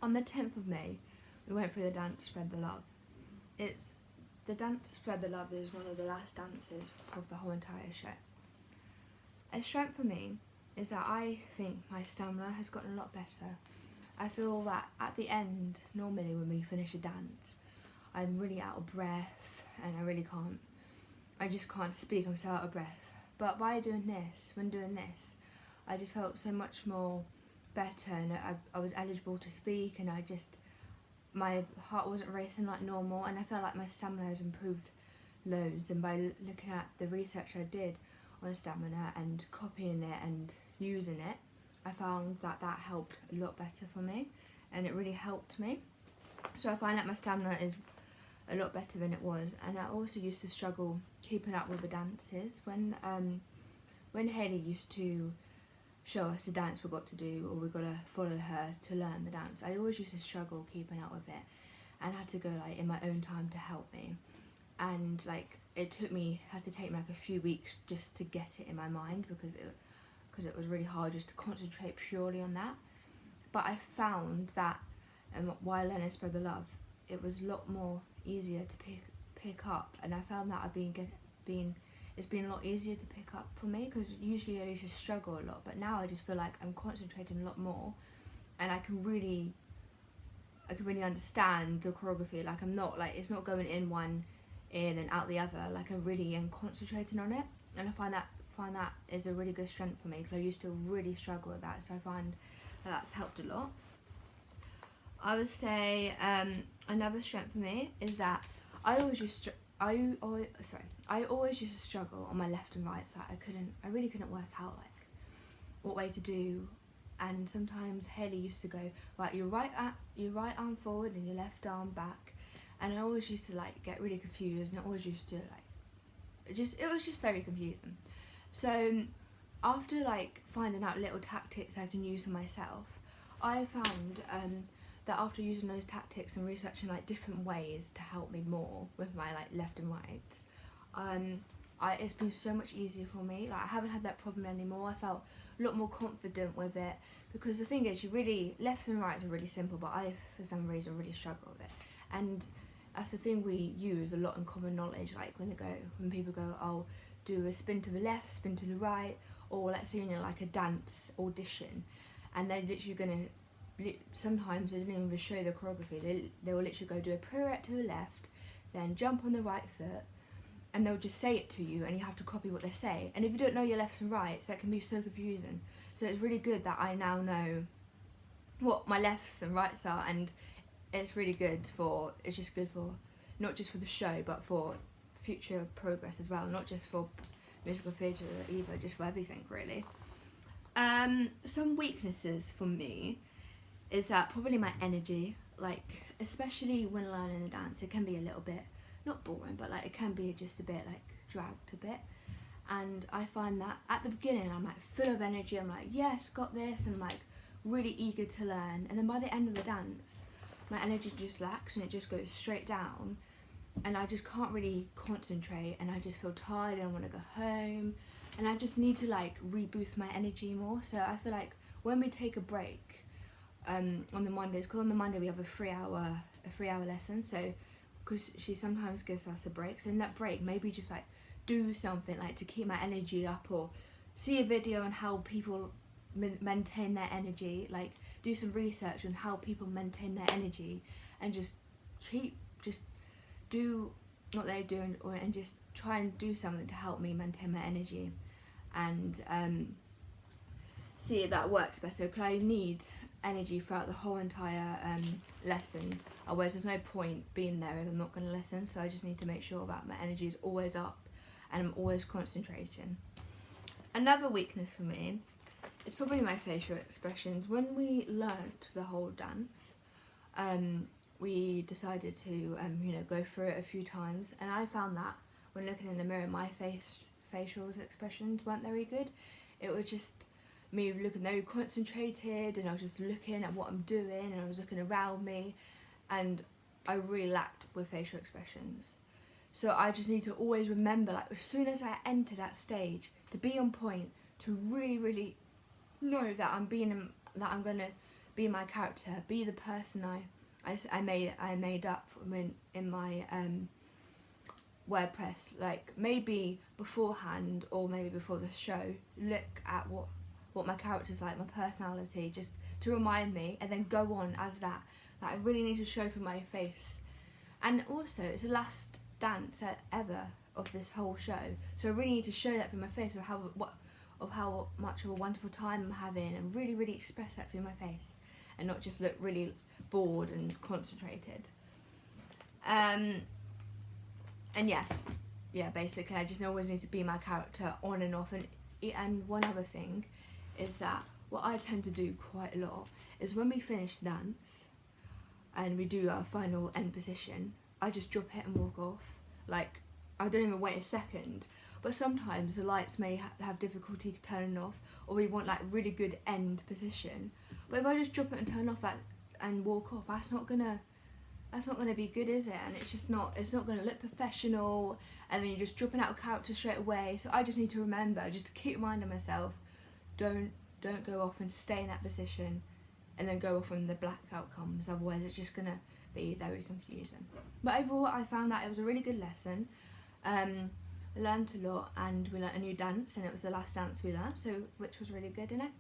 On the 10th of May, we went through the dance Spread the Love. The dance Spread the Love is one of the last dances of the whole entire show. A strength for me is that I think my stamina has gotten a lot better. I feel that at the end, normally when we finish a dance, I'm really out of breath and I just can't speak, I'm so out of breath. But when doing this, I just felt so much more better, and I was eligible to speak, and my heart wasn't racing like normal, and I felt like my stamina has improved loads. And by looking at the research I did on stamina and copying it and using it, I found that helped a lot better for me, and it really helped me. So I find that my stamina is a lot better than it was. And I also used to struggle keeping up with the dances when Hayley used to show us the dance we got to do, or we got to follow her to learn the dance. I always used to struggle keeping up with it, and had to go like in my own time to help me. And like had to take me like a few weeks just to get it in my mind, because it was really hard just to concentrate purely on that. But I found that while learning Spread the Love, it was a lot more easier to pick up, and I found that it's been a lot easier to pick up for me, because usually I used to struggle a lot, but now I just feel like I'm concentrating a lot more, and I can really understand the choreography. Like I'm not like, it's not going in one ear then out the other. Like I really am concentrating on it, and I find that is a really good strength for me, because I used to really struggle with that. So I find that's helped a lot. I would say another strength for me is that I always used to struggle on my left and right side. I really couldn't work out like what way to do, and sometimes Hayley used to go, right, your right arm forward and your left arm back, and I always used to like get really confused, and I always used to like it was just very confusing. So after like finding out little tactics I can use for myself, I found that after using those tactics and researching like different ways to help me more with my like left and right, it's been so much easier for me. Like I haven't had that problem anymore. I felt a lot more confident with it, because the thing is, left and rights are really simple, but I for some reason really struggle with it. And that's the thing we use a lot in common knowledge, like when people go, oh, do a spin to the left, spin to the right, or let's say like a dance audition, and they're literally sometimes they didn't even show the choreography. They will literally go do a pirouette to the left, then jump on the right foot, and they'll just say it to you, and you have to copy what they say. And if you don't know your lefts and rights, that can be so confusing. So it's really good that I now know what my lefts and rights are, and it's just good for not just for the show, but for future progress as well, not just for musical theatre either, just for everything really. Some weaknesses for me is that probably my energy, like especially when learning the dance, it can be a little bit not boring, but like it can be just a bit like dragged a bit. And I find that at the beginning I'm like full of energy, I'm like yes, got this, and I'm like really eager to learn, and then by the end of the dance my energy just lacks and it just goes straight down, and I just can't really concentrate, and I just feel tired and I want to go home, and I just need to like reboost my energy more. So I feel like when we take a break on the Mondays, because on the Monday we have a 3-hour lesson, so because she sometimes gives us a break, so in that break maybe just like do something like to keep my energy up, or see a video on how people maintain their energy, like do some research on how people maintain their energy, and just do what they're doing, and just try and do something to help me maintain my energy, and see if that works better, because I need energy throughout the whole entire lesson, otherwise there's no point being there if I'm not going to listen. So I just need to make sure that my energy is always up and I'm always concentrating. Another weakness for me is probably my facial expressions. When we learnt the whole dance, we decided to go through it a few times, and I found that when looking in the mirror my facial expressions weren't very good. It was just me looking very concentrated, and I was just looking at what I'm doing, and I was looking around me, and I really lacked with facial expressions. So I just need to always remember, like as soon as I enter that stage, to be on point, to really, really know that I'm gonna be my character, be the person I made up in my WordPress, like maybe beforehand or maybe before the show, look at what my character's like, my personality, just to remind me, and then go on as that. Like, I really need to show through my face. And also, it's the last dance ever of this whole show, so I really need to show that through my face, of how much of a wonderful time I'm having, and really express that through my face, and not just look really bored and concentrated. And yeah, basically I just always need to be my character on and off. And one other thing is that what I tend to do quite a lot is when we finish the dance and we do our final end position, I just drop it and walk off. Like, I don't even wait a second. But sometimes the lights may have difficulty turning off, or we want like really good end position. But if I just drop it and turn off and walk off, that's not gonna be good, is it? And it's not gonna look professional, and then you're just dropping out of character straight away. So I just need to remember, just to keep reminding myself, don't go off and stay in that position and then go off when the blackout comes, otherwise it's just gonna be very confusing. But overall, I found that it was a really good lesson. I learned a lot, and we learnt a new dance, and it was the last dance we learnt, so which was really good, innit?